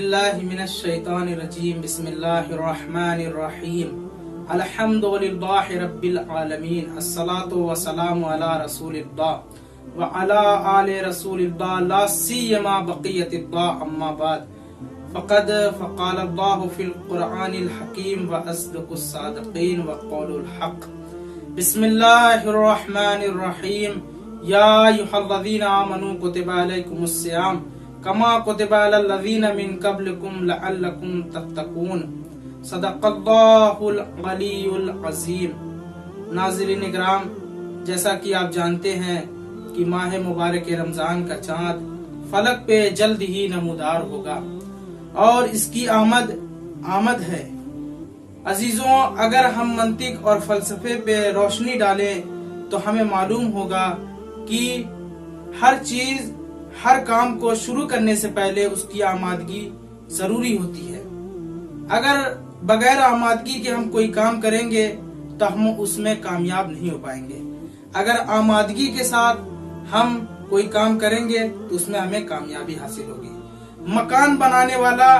बिल्लाहि मिनश शैतानिर रजीम बिस्मिल्लाहिर्रहमानिर रहीम अल्हम्दुलिल्लाहि रब्बिल आलमीन अस्सलातु वस्सलामु अला रसूलिल्लाह व अला आले रसूलिल्लाह ला सियमा बक़ियतिल्लाह अम्मा बाद फ़क़द फ़क़ालल्लाहु फ़िल क़ुरआनिल हकीम व अस्दक़ुस सादिक़ीन व क़ौलुल हक़ बिस्मिल्लाहिर्रहमानिर रहीम या अय्युहल्लज़ीना आमनू कुतिबा अलैकुमुस्सियाम कमा कुतिबा अलल्लज़ीना मिन क़ब्लिकुम लअल्लकुम तत्तक़ून सदक़ल्लाहुल अलीयुल अज़ीम। नाज़रीन इकराम, जैसा कि आप जानते हैं कि माह मुबारक रमजान का चाँद फलक पे जल्द ही नमूदार होगा और इसकी आमद है। अजीजों, अगर हम मंतिक और फलसफे पे रोशनी डालें तो हमें मालूम होगा कि हर चीज, हर काम को शुरू करने से पहले उसकी आमादगी जरूरी होती है। अगर बगैर आमादगी के हम कोई काम करेंगे तो हम उसमें कामयाब नहीं हो पाएंगे। अगर आमादगी के साथ हम कोई काम करेंगे तो उसमें हमें कामयाबी हासिल होगी। मकान बनाने वाला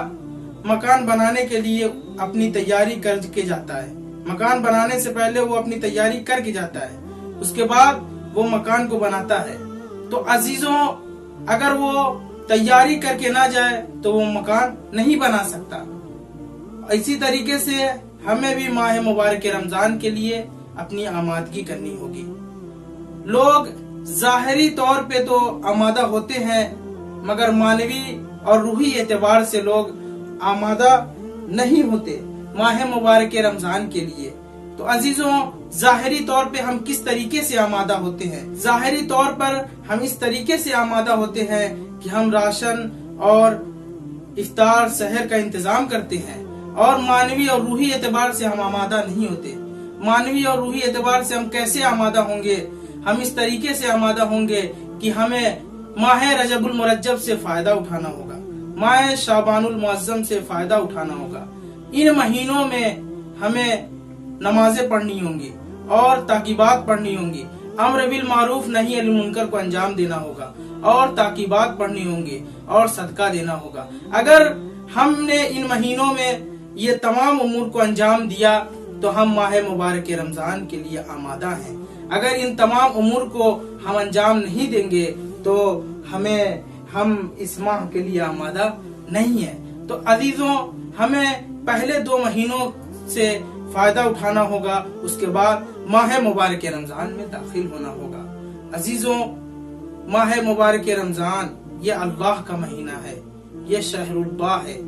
मकान बनाने के लिए अपनी तैयारी करके जाता है। मकान बनाने से पहले वो अपनी तैयारी करके जाता है, उसके बाद वो मकान को बनाता है। तो अजीजों, अगर वो तैयारी करके ना जाए तो वो मकान नहीं बना सकता। इसी तरीके से हमें भी माह मुबारक रमजान के लिए अपनी आमादगी करनी होगी। लोग जाहिरी तौर पे तो आमादा होते हैं, मगर मानवी और रूही एतबार से लोग आमादा नहीं होते माह मुबारक रमजान के लिए। तो अजीजों, जाहिरी तौर पे हम किस तरीके से आमादा होते हैं? जाहिरी तौर पर हम इस तरीके से आमादा होते हैं कि हम राशन और इफ्तार सहर का इंतजाम करते हैं, और मानवी और रूही एतबार से हम आमादा नहीं होते। मानवी और रूही एतबार से हम कैसे आमादा होंगे? हम इस तरीके से आमादा होंगे कि हमें माह रजबुल मुरज्जब से फायदा उठाना होगा, माह शाबानुल मुअज्जम से फायदा उठाना होगा। इन महीनों में हमें नमाजें पढ़नी होंगी और ताकीबात पढ़नी होंगी। अम्र बिल मारूफ नही अनिल मुनकर को अंजाम देना होगा और ताकीबात पढ़नी होंगी और सदका देना होगा। अगर हमने इन महीनों में ये तमाम उमूर को अंजाम दिया तो हम माह मुबारक रमजान के लिए आमादा हैं। अगर इन तमाम उमूर को हम अंजाम नहीं देंगे तो हम इस माह के लिए आमादा नहीं है। तो अजीजों, हमें पहले 2 महीनों से फायदा उठाना होगा, उसके बाद माह मुबारक रमजान में दाखिल होना होगा। अजीजों, माह मुबारक रमजान ये अल्लाह का महीना है, ये शहरुल्लाह है।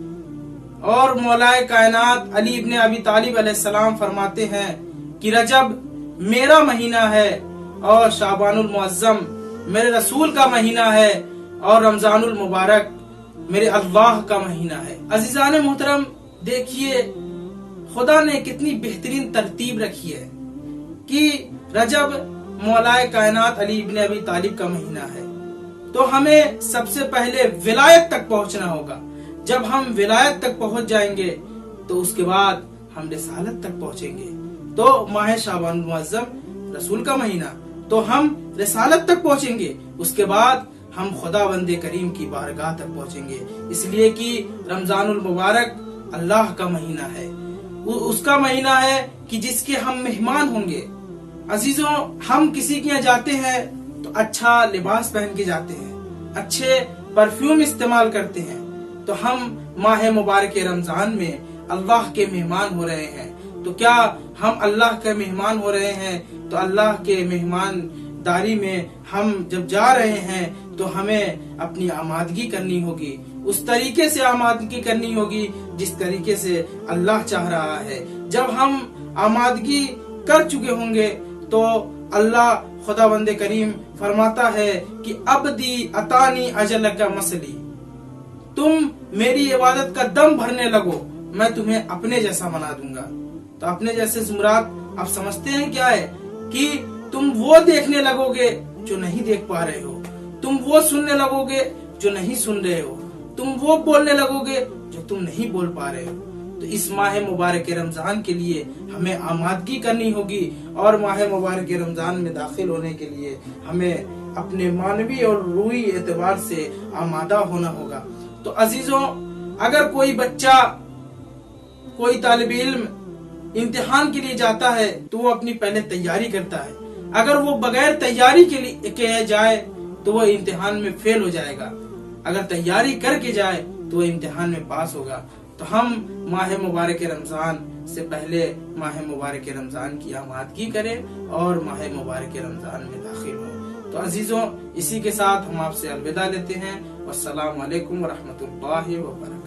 और मौलाए कायनात अली इब्ने अबी तालिब अलैहिस्सलाम फरमाते हैं कि रजब मेरा महीना है और शाबानुल मुअज्जम मेरे रसूल का महीना है और रमजानुल मुबारक मेरे अल्लाह का महीना है। अजीजान मोहतरम, देखिए खुदा ने कितनी बेहतरीन तरतीब रखी है कि रजब मौलाए कायनात अली इब्ने अबी तालिब का महीना है। तो हमें सबसे पहले विलायत तक पहुंचना होगा। जब हम विलायत तक पहुंच जाएंगे तो उसके बाद हम रिसालत तक पहुंचेंगे। तो माह शाबानुल मुअज्जम रसूल का महीना, तो हम रिसालत तक पहुंचेंगे, उसके बाद हम खुदावंदे करीम की बारगाह तक पहुंचेंगे। इसलिए कि रमजानुल मुबारक अल्लाह का महीना है, उसका महीना है कि जिसके हम मेहमान होंगे। अजीजों, हम किसी के यहाँ जाते हैं तो अच्छा लिबास पहन के जाते हैं, अच्छे परफ्यूम इस्तेमाल करते हैं। तो हम माह मुबारक रमजान में अल्लाह के मेहमान हो रहे हैं। तो क्या हम अल्लाह के मेहमान हो रहे हैं? तो अल्लाह के मेहमानदारी में हम जब जा रहे हैं तो हमें अपनी आमादगी करनी होगी, उस तरीके से आमादगी करनी होगी जिस तरीके से अल्लाह चाह रहा है। जब हम आमादगी कर चुके होंगे तो अल्लाह खुदावंदे करीम फरमाता है कि अब्दी अतानी अजल का मसली, तुम मेरी इबादत का दम भरने लगो, मैं तुम्हें अपने जैसा बना दूंगा। तो अपने जैसे जुमरात आप समझते हैं क्या है? कि तुम वो देखने लगोगे जो नहीं देख पा रहे हो, तुम वो सुनने लगोगे जो नहीं सुन रहे हो, तुम वो बोलने लगोगे जो तुम नहीं बोल पा रहे हो। तो इस माह मुबारक रमजान के लिए हमें आमादगी करनी होगी और माह मुबारक रमजान में दाखिल होने के लिए हमें अपने मानवी और रूही एतबार से आमादा होना होगा। तो अजीजों, अगर कोई बच्चा, कोई तालिब इल्म इम्तिहान के लिए जाता है तो वो अपनी पहले तैयारी करता है। अगर वो बगैर तैयारी के जाए तो वो इम्तिहान में फेल हो जाएगा। अगर तैयारी करके जाए तो वो इम्तिहान में पास होगा। तो हम माह मुबारक रमजान से पहले माह मुबारक रमजान की आमादगी करें और माह मुबारक रमजान में दाखिल हो। तो अजीजों, इसी के साथ हम आपसे अलविदा लेते हैं। वस्सलामु अलैकुम व रहमतुल्लाहि व बरकातहू।